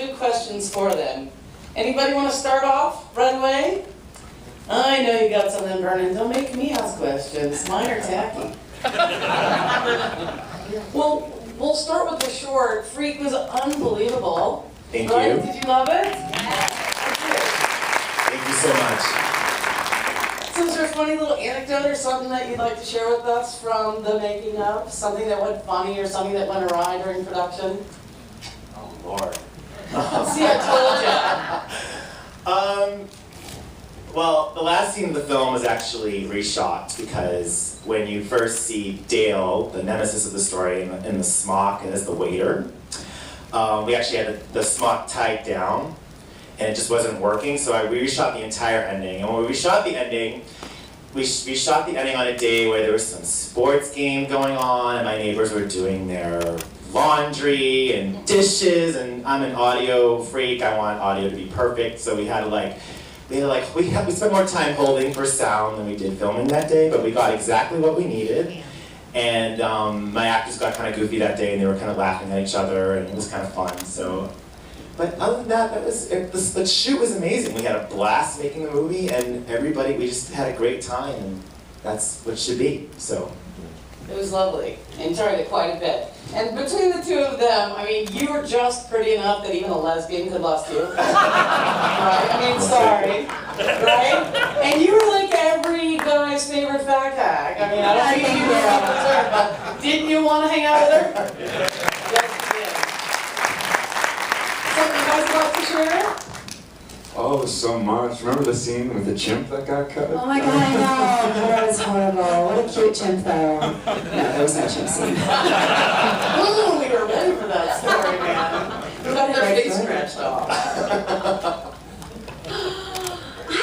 good questions for them. Anybody want to start off right away? I know you got something burning. Don't make me ask questions. Mine are tacky. Well, we'll start with the short. Freak was unbelievable. Thank right? you. Did you love it? Thank you so much. So is there a funny little anecdote or something that you'd like to share with us from the making of? Something that went funny or something that went awry during production? Oh, Lord. See, I told you. Well, the last scene of the film was actually reshot because when you first see Dale, the nemesis of the story, in the smock as the waiter, we actually had the smock tied down, and it just wasn't working, so we reshot the entire ending. And when we reshot the ending, we shot the ending on a day where there was some sports game going on, and my neighbors were doing their laundry and dishes, and I'm an audio freak. I want audio to be perfect, so we spent more time holding for sound than we did filming that day, but we got exactly what we needed. And my actors got kind of goofy that day, and they were kind of laughing at each other, and it was kind of fun. So, but other than that, the shoot was amazing. We had a blast making the movie, and we just had a great time, and that's what it should be. So. It was lovely. Enjoyed it quite a bit. And between the two of them, I mean, you were just pretty enough that even a lesbian could lust you. Right? I mean, sorry. Right? And you were like every guy's favorite fat hag. I mean, I don't think you were on the term, but didn't you want to hang out with her? Yes, you did. Something you guys like to share? Oh, so much. Remember the scene with the chimp that got cut? Oh my god, I know. That was horrible. What a cute chimp, though. No, there was no chimp scene. Ooh, we were ready for that story, man. We got her face scratched off.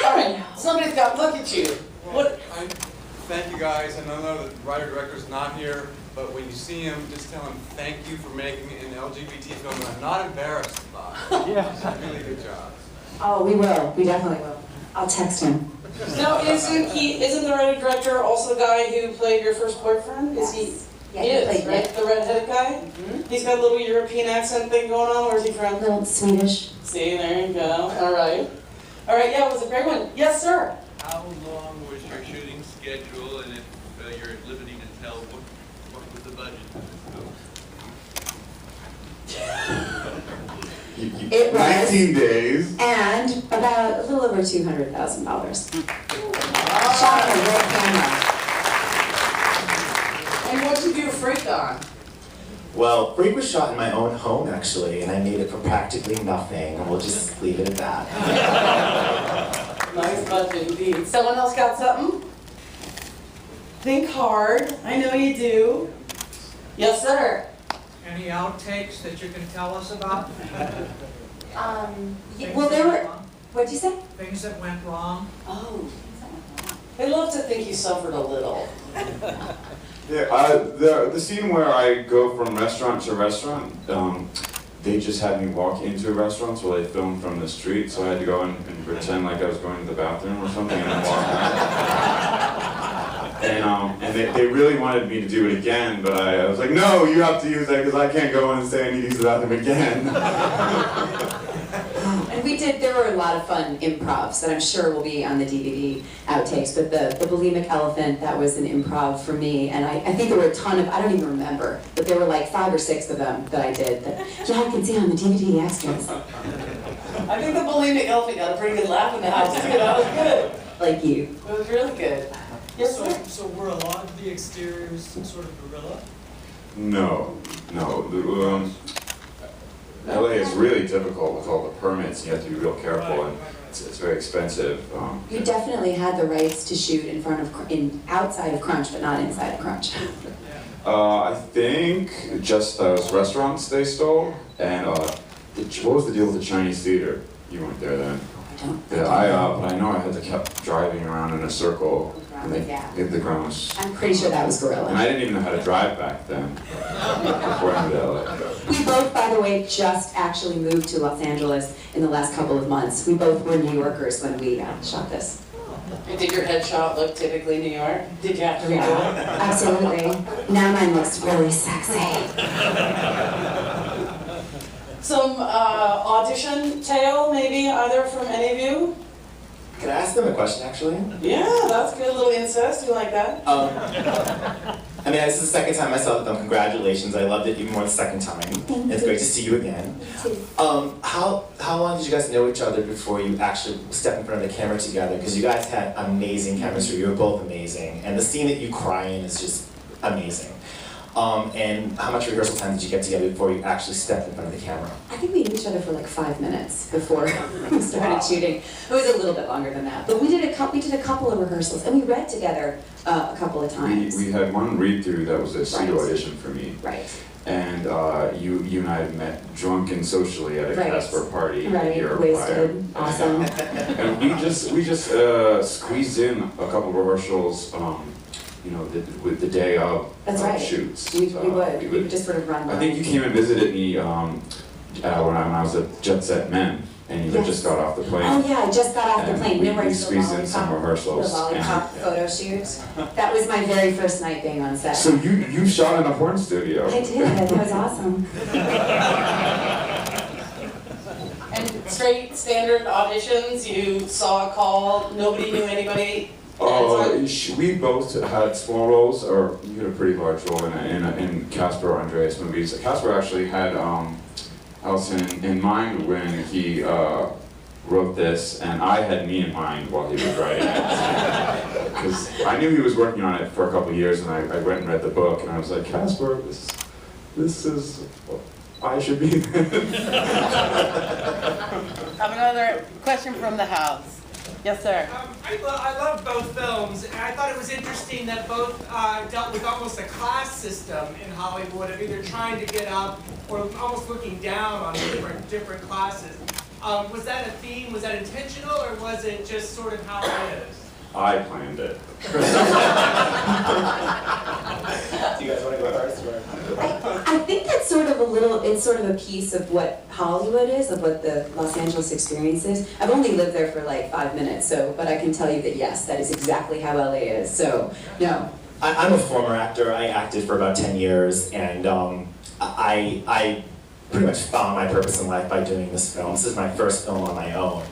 All right, somebody's got to look at you. What? Thank you guys, and I know the writer-director's not here, but when you see him, just tell him thank you for making an LGBT film that I'm not embarrassed about. Yeah. Really good job. Oh, we will. We definitely will. I'll text him. Now, isn't the writer-director also the guy who played your first boyfriend? Yes. Is he? Yeah, He is, played right? Nick. The redheaded guy? Mm-hmm. He's got a little European accent thing going on. Where's he from? A little Swedish. See, there you go. All right. All right, yeah, it was a great one. Yes, sir? How long was your shooting schedule, and if you're at liberty to tell, what was the budget for this film? It was 19 days. And about a little over $200,000. Shot on a real camera. And what'd you do Freak on? Well, Freak was shot in my own home, actually, and I made it for practically nothing, and we'll just leave it at that. Nice budget indeed. Someone else got something? Think hard. I know you do. Yes, sir. Any outtakes that you can tell us about? Well, there were. What'd you say? Things that went wrong? Oh. I'd love to think you suffered a little. Yeah, the scene where I go from restaurant to restaurant, they just had me walk into a restaurant, so they filmed from the street, so I had to go in and pretend like I was going to the bathroom or something and then walk out. And they really wanted me to do it again, but I was like, no, you have to use that because I can't go in and say I need to use the bathroom again. And there were a lot of fun improvs that I'm sure will be on the DVD outtakes, but the bulimic elephant, that was an improv for me, and I think there were a ton of, I don't even remember, but there were like 5 or 6 of them that I did that, yeah, I can see on the DVD extras. I think the bulimic elephant got a pretty good laugh in the house. That was good. Like you. It was really good. Yes, sir. So were a lot of the exteriors sort of guerrilla? No. LA is really difficult with all the permits. You have to be real careful, and it's very expensive. You definitely had the rights to shoot outside of Crunch, but not inside of Crunch. I think just those restaurants they stole, and what was the deal with the Chinese theater? You weren't there then. But I know I had to keep driving around in a circle, and they hit the grounds. I'm pretty sure that was guerrilla. And I didn't even know how to drive back then, before I moved to LA. We both, by the way, just actually moved to Los Angeles in the last couple of months. We both were New Yorkers when we shot this. And did your headshot look typically New York? Did you have to redo it? Absolutely. Now mine looks really sexy. Some audition tale, maybe either from any of you? Can I ask them a question, actually? Yeah, that's good. A little incest. You like that? I mean, this is the second time I saw the film. Congratulations. I loved it even more the second time. It's great to see you again. How long did you guys know each other before you actually stepped in front of the camera together? Because you guys had amazing chemistry. You were both amazing. And the scene that you cry in is just amazing. And how much rehearsal time did you get together before you actually stepped in front of the camera? I think we knew each other for like 5 minutes before we started shooting. It was a little bit longer than that, but we did a couple of rehearsals, and we read together a couple of times. We had one read-through that was a pseudo audition for me. Right. And you and I had met drunk and socially at a Casper party a year Wasted. prior. Awesome. And we just squeezed in a couple of rehearsals, with the day of shoots. We would just sort of run by. I think you came and visited me when I was at Jet Set Men, and you had just got off the plane. Oh yeah, I just got off the And plane. we squeezed in some rehearsals. The lollipop photo shoot. That was my very first night being on set. So you shot in a porn studio. I did. That was awesome. And straight standard auditions. You saw a call. Nobody knew anybody. We both had small roles, or you had a pretty large role in Casper Andreas movies. Casper actually had Allison in mind when he wrote this, and I had me in mind while he was writing it. Because I knew he was working on it for a couple of years, and I went and read the book, and I was like, Casper, this is I should be. I have another question from the house. Yes, sir. I love both films, and I thought it was interesting that both dealt with almost a class system in Hollywood of either trying to get up or almost looking down on different classes. Was that a theme? Was that intentional, or was it just sort of how it is? I planned it. Do you guys want to go first? I think that's sort of it's sort of a piece of what Hollywood is, of what the Los Angeles experience is. I've only lived there for like 5 minutes, but I can tell you that yes, that is exactly how LA is, so no. I'm a former actor. I acted for about 10 years, and I pretty much found my purpose in life by doing this film. This is my first film on my own.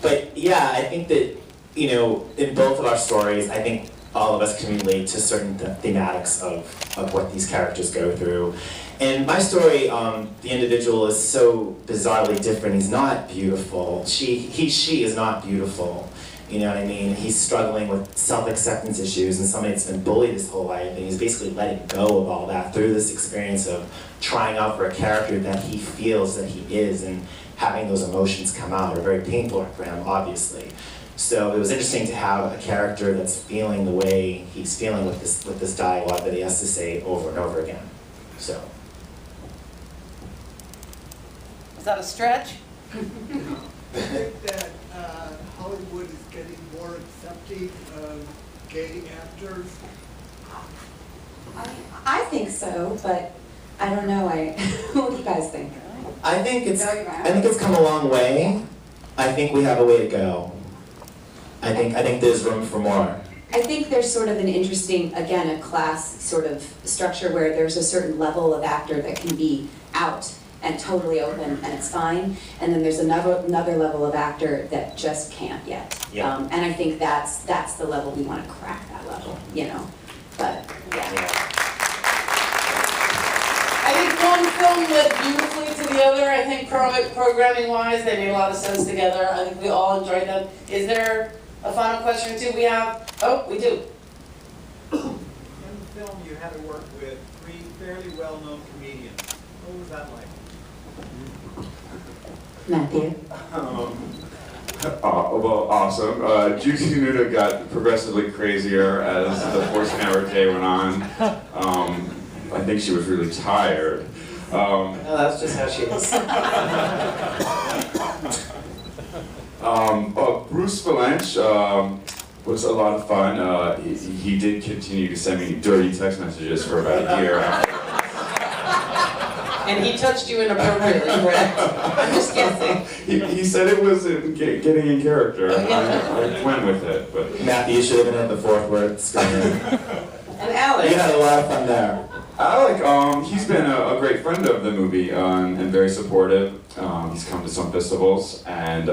But yeah, I think that, in both of our stories, I think all of us can relate to certain thematics of what these characters go through. In my story, the individual is so bizarrely different. He's not beautiful. She is not beautiful. You know what I mean? He's struggling with self-acceptance issues and somebody that's been bullied his whole life, and he's basically letting go of all that through this experience of trying out for a character that he feels that he is, and having those emotions come out are very painful for him, obviously. So it was interesting to have a character that's feeling the way he's feeling with this dialogue that he has to say over and over again. So. Is that a stretch? I think that Hollywood is getting more accepting of gay actors. I think so, but I don't know. What do you guys think? I think it's come a long way. I think we have a way to go. I think there's room for more. I think there's sort of an interesting, again, a class sort of structure where there's a certain level of actor that can be out and totally open and it's fine, and then there's another level of actor that just can't yet. Yeah. And I think that's the level we want to crack, that level, But yeah. I think one film led beautifully to the other. I think programming-wise, they made a lot of sense together. I think we all enjoyed them. Is there a final question or two we have? Oh, we do. In the film, you had to work with 3 fairly well-known comedians. What was that like? Matthew? Well, awesome. Juicy Nuda got progressively crazier as the Force Day went on. I think she was really tired. No, that's just how she is. Bruce Valanche was a lot of fun. He did continue to send me dirty text messages for about a year after. And he touched you inappropriately, correct? I'm just guessing. He said it was getting in character, and I went with it. But Matthew, you should have been at the fourth word screen. And Alex. You had a lot of fun there. He's been a great friend of the movie and very supportive. He's come to some festivals and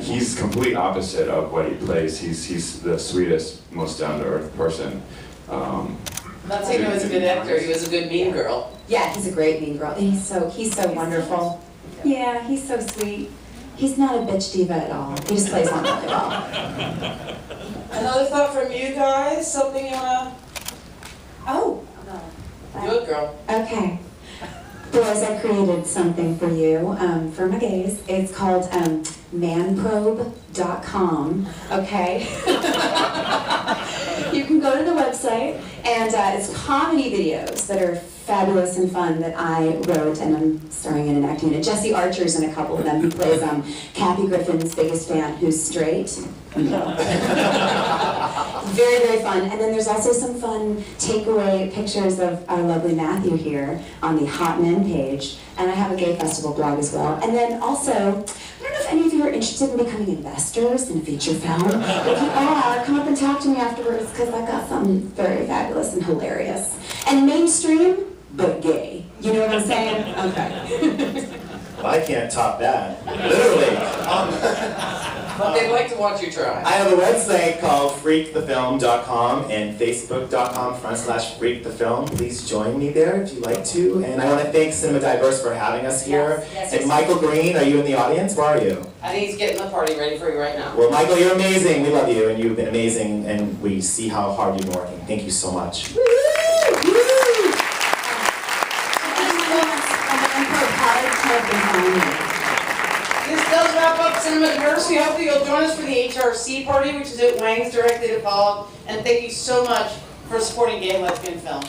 he's complete opposite of what he plays. He's the sweetest, most down-to-earth person. I'm not saying he was a good actor, he was a good mean girl. Yeah, he's a great mean girl. He's so wonderful. Yeah, he's so sweet. He's not a bitch diva at all. He just plays on really well. Another thought from you guys? Something you wanna? Oh. Do it, girl. Okay. Boys, I created something for you, for my gays. It's called manprobe.com, okay? You can go to the website, and it's comedy videos that are fabulous and fun that I wrote, and I'm starring in and acting in it. Jesse Archer's in a couple of them. He plays Kathy Griffin's biggest fan, who's straight. Very, very fun. And then there's also some fun takeaway pictures of our lovely Matthew here on the Hot Men page. And I have a gay festival blog as well. And then also, I don't know if any of you are interested in becoming investors in a feature film. If you are, come up and talk to me afterwards, because I've got something very fabulous and hilarious. And mainstream, but gay. You know what I'm saying? Okay. Well, I can't top that. Literally. But they'd like to watch you try. I have a website called freakthefilm.com and facebook.com/freakthefilm. Please join me there if you'd like to. And I want to thank Cinema Diverse for having us here. Yes, and Michael Green, are you in the audience? Where are you? I think he's getting the party ready for you right now. Well, Michael, you're amazing. We love you, and you've been amazing, and we see how hard you've been working. Thank you so much. This does wrap up Cinema Diverse. We hope that you'll join us for the HRC party, which is at Wang's, directly to follow. And thank you so much for supporting gay and lesbian film.